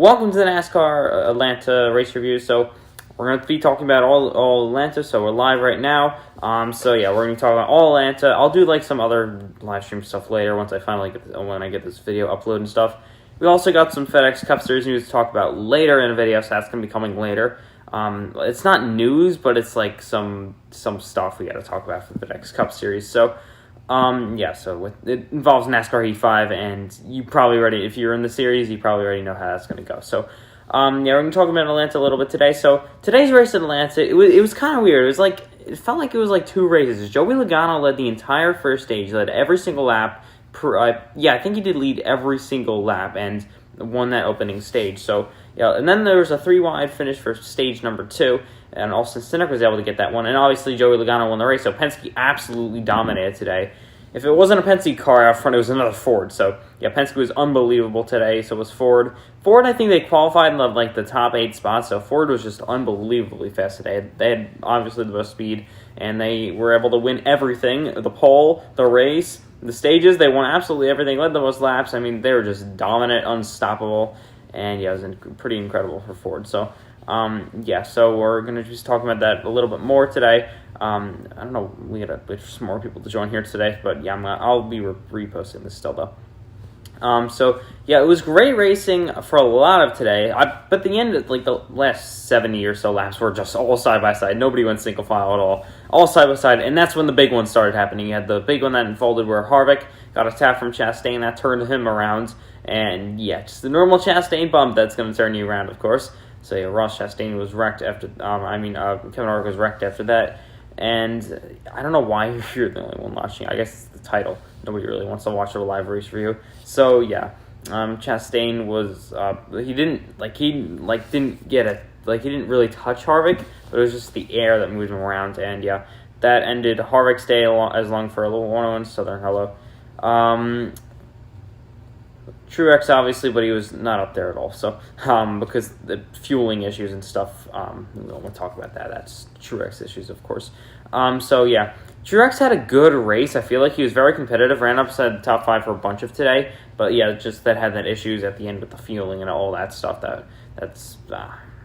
Welcome to the NASCAR Atlanta race review. So we're going to be talking about all Atlanta. So we're live right now. So yeah, we're going to be talking about all Atlanta. I'll do like some other live stream stuff later once I finally when I get this video uploaded and stuff. We also got some FedEx Cup Series news to talk about later in a video, so that's going to be coming later. It's not news, but it's like some stuff we got to talk about for the FedEx Cup Series. So it involves NASCAR E5, and you probably already, if you're in the series, you probably already know how that's going to go. So, we're going to talk about Atlanta a little bit today. So, today's race in Atlanta, it was kind of weird. It felt like it was like two races. Joey Logano led the entire first stage, led every single lap. I think he did lead every single lap and won that opening stage. So, yeah, and then there was a 3-wide finish for stage number 2. And Austin Cindric was able to get that one. And obviously, Joey Logano won the race. So, Penske absolutely dominated today. If it wasn't a Penske car out front, it was another Ford. So, yeah, Penske was unbelievable today. So, was Ford. Ford, I think they qualified in the top 8 spots. So, Ford was just unbelievably fast today. They had obviously the most speed. And they were able to win everything. The pole, the race, the stages. They won absolutely everything. Led the most laps. I mean, they were just dominant, unstoppable. And, yeah, it was pretty incredible for Ford. So, so we're going to just talk about that a little bit more today. I don't know, we got to wait for some more people to join here today, but yeah, I'll be reposting this still, though. It was great racing for a lot of today, but the end, like the last 70 or so laps were just all side-by-side. Nobody went single file at all side-by-side, and that's when the big one started happening. You had the big one that unfolded where Harvick got a tap from Chastain, that turned him around, and yeah, just the normal Chastain bump that's going to turn you around, of course. So yeah, Ross Chastain was wrecked after, Kevin Harvick was wrecked after that. And I don't know why you're the only one watching. I guess it's the title. Nobody really wants to watch a live race review. So yeah, Chastain was he didn't really touch Harvick, but it was just the air that moved him around. And yeah, that ended Harvick's day as long for a little 101 Southern Hello. Truex obviously, but he was not up there at all. So because the fueling issues and stuff, we'll talk about that. That's Truex issues, of course. Truex had a good race. I feel like he was very competitive. Ran up to the top 5 for a bunch of today, but yeah, just that had that issues at the end with the fueling and all that stuff. That's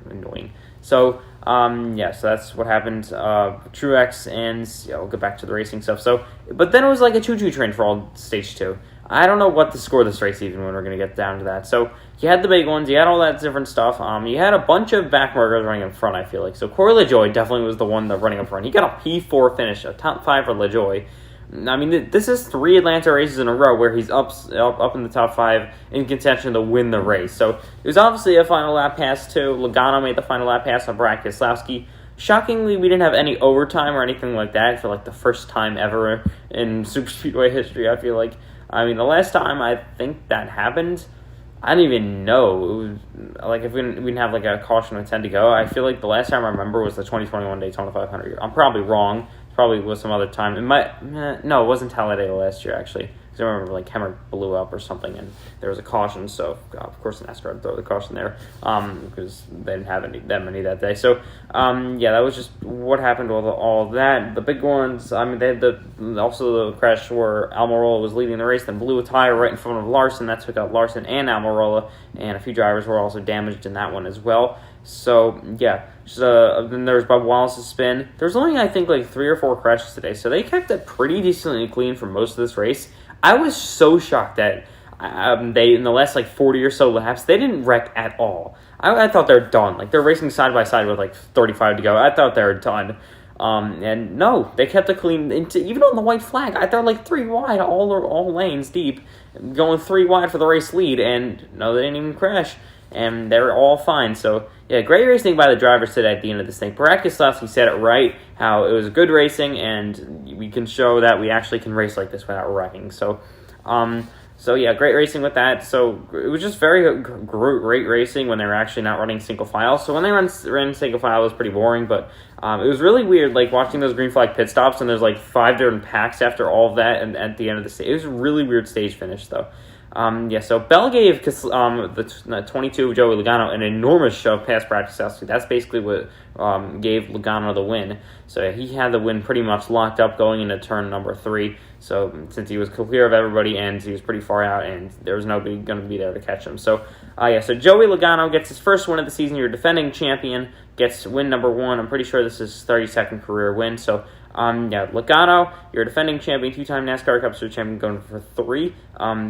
annoying. So so that's what happened. Truex, and we'll get back to the racing stuff. So, but then it was like a choo-choo train for all stage 2. I don't know what to score this race even when we're going to get down to that. So you had the big ones. You had all that different stuff. You had a bunch of backmarkers running in front, I feel like. So Corey LaJoie definitely was the one that running in front. He got a P4 finish, a top 5 for LaJoie. I mean, this is 3 Atlanta races in a row where he's up in the top 5 in contention to win the race. So it was obviously a final lap pass too. Logano made the final lap pass on Brad Keselowski. Shockingly, we didn't have any overtime or anything like that for like the first time ever in Superspeedway history, I feel like. I mean, the last time I think that happened, I didn't even know. It was like if we didn't have like a caution with 10 to go. I feel like the last time I remember was the 2021 Daytona 500. I'm probably wrong. It probably was some other time. It wasn't Talladega last year actually. Because I remember like Hemmer blew up or something, and there was a caution. So of course NASCAR would throw the caution there because they didn't have that many that day. So that was just what happened with all of that. The big ones. I mean, they had also the crash where Almirola was leading the race, then blew a tire right in front of Larson. That took out Larson and Almirola, and a few drivers were also damaged in that one as well. So yeah. Then there was Bob Wallace's spin. There was only I think like 3 or 4 crashes today, so they kept it pretty decently clean for most of this race. I was so shocked that they, in the last like 40 or so laps, they didn't wreck at all. I thought they were done. Like, they're racing side by side with like 35 to go. I thought they were done. And no, they kept it clean. Even on the white flag, I thought like 3 wide, all lanes deep, going 3 wide for the race lead. And no, they didn't even crash. And they were all fine. So, yeah, great racing by the drivers today at the end of this thing. Brad Keselowski said it right, how it was good racing, and we can show that we actually can race like this without wrecking. So, great racing with that. So, it was just very great racing when they were actually not running single file. So, when they ran single file, it was pretty boring, but it was really weird, like, watching those green flag pit stops, and there's, like, 5 different packs after all of that, and at the end of the stage. It was a really weird stage finish, though. Yeah, so Bell gave the 22 Joey Logano an enormous shove past practice house. That's basically what gave Logano the win. So he had the win pretty much locked up going into turn number 3. So since he was clear of everybody and he was pretty far out and there was nobody going to be there to catch him. So so Joey Logano gets his first win of the season. Your defending champion gets win number 1. I'm pretty sure this is his 32nd career win. So Logano, your defending champion, 2-time NASCAR Cup Series champion, going for 3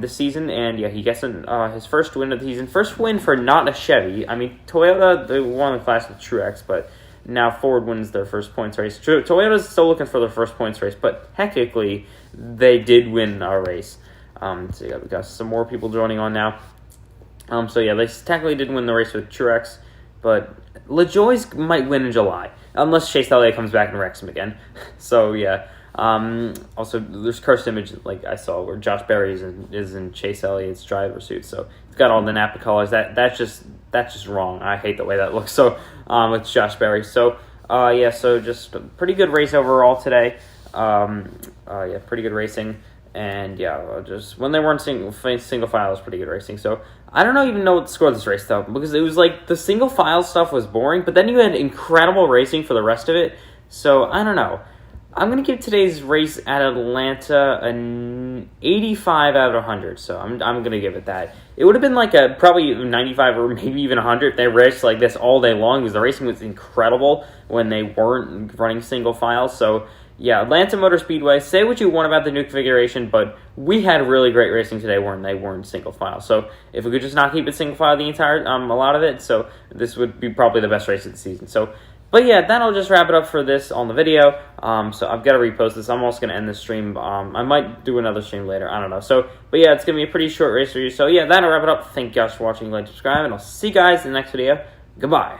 this season, and he gets his first win of the season. First win for not a Chevy. I mean, Toyota, they won the class with Truex, but now Ford wins their first points race. Toyota's still looking for their first points race, but technically they did win a race. So we got some more people joining on now. They technically did win the race with Truex, but LaJoie's might win in July. Unless Chase Elliott comes back and wrecks him again. So, yeah. Also, there's cursed image, like I saw, where Josh Berry is in Chase Elliott's driver suit. So, it's got all the Napa colors. That's just wrong. I hate the way that looks. So, with Josh Berry. So, so just a pretty good race overall today. Pretty good racing. And, just when they weren't single file, it was pretty good racing. So, I don't even know what to score this race, though, because it was like the single file stuff was boring, but then you had incredible racing for the rest of it. So, I don't know. I'm going to give today's race at Atlanta an 85 out of 100, so I'm going to give it that. It would have been like probably 95 or maybe even 100 if they raced like this all day long, because the racing was incredible when they weren't running single file. So, yeah, Atlanta Motor Speedway, say what you want about the new configuration, but we had really great racing today when they weren't single file. So if we could just not keep it single file the entire, a lot of it, so this would be probably the best race of the season. So, but yeah, that'll just wrap it up for this on the video. So I've got to repost this. I'm also going to end the stream. I might do another stream later. I don't know. So, but yeah, it's going to be a pretty short race for you. So yeah, that'll wrap it up. Thank you guys for watching. Like, subscribe, and I'll see you guys in the next video. Goodbye.